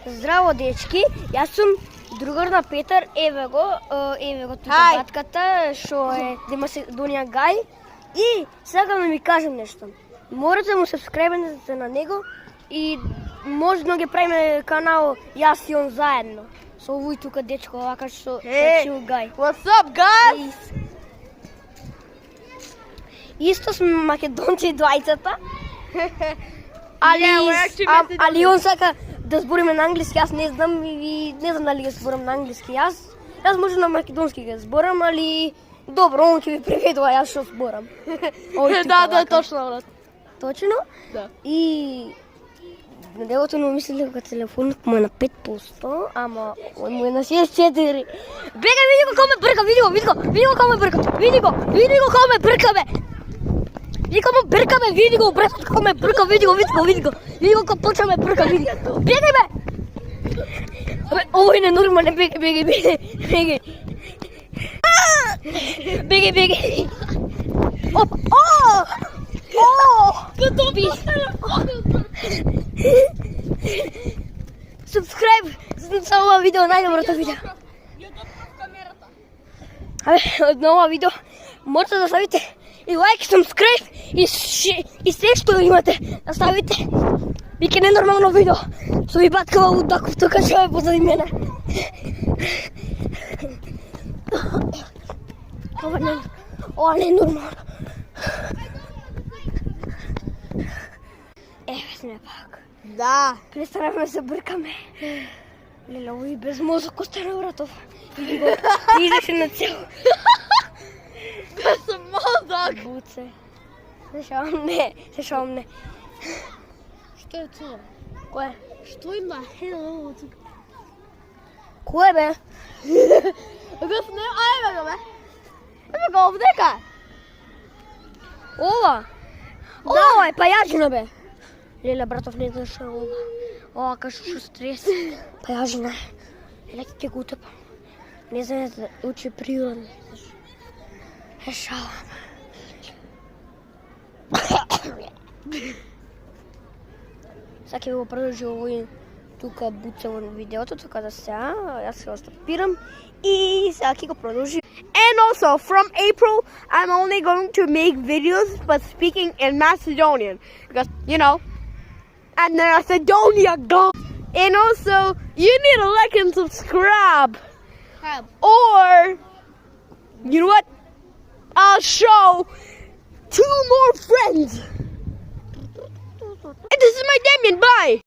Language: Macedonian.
Здраво, дечки, јас сум другар на Петар, еве го тука батката, што е Македонија Гај. И сакам да ми кажам нешто. Морате да му сабскрајбнете на него и може да ги правиме канал јас и он заедно. Со овој тука дечко, вака што е Гај. What's up, guys? Исто сме македонци двајцата. Али он сака да збориме на англиски, јас не знам и не знам дали ќе зборам на англиски. Јас може на македонски ќе зборам, али добро, он ќе ми преведува, јас што зборам. Да, точно, брат. Точно? Да. И на делото му мислеле дека телефонот му е на 5%, ама он му е на 64. Бега, види го коме брка, види го коме брка, види го коме брка, бе. Види коме брка, бе, види го, братот коме брка, види го како почва ме брка, види. Бегај, бе. Овој не нормален, бегај. Бегај. Subscribe за ова видео, најдоброто видео. Од ова видео можете да ставите и лайк, subscribe и се што имате да ставите. Вике ненормално видео. Со ви баткава удаков тука што е позади мене. Ова не е нормално. Еве сме пак. Да. Престанавме да се бркаме. Леле, овој без мозок остана, братов. Излеше на цел. Без мозок. Буце. Се шалам не. Што е тоа? Кое? Што има хело тука? Кое, бе? Гас не, ајде го, бе. Еме го овдека. Ова? Ова е пајаџина, бе. Леле, братов, не знаеш што е ова. Ова кажу што стрес. Пајаџина. Леле, ќе го утепам. Не знам да учи природно. Е шалам. Сега ќе го продолжи овој тука буцево видеото, така да сега јас се остапирам и сега ќе го продолжи. And also, from April, I'm only going to make videos but speaking in Macedonian. Because, and then Macedonia go. And also, you need to like and subscribe. Or, you know what? I'll show 2 more friends. And this is my Damien, bye.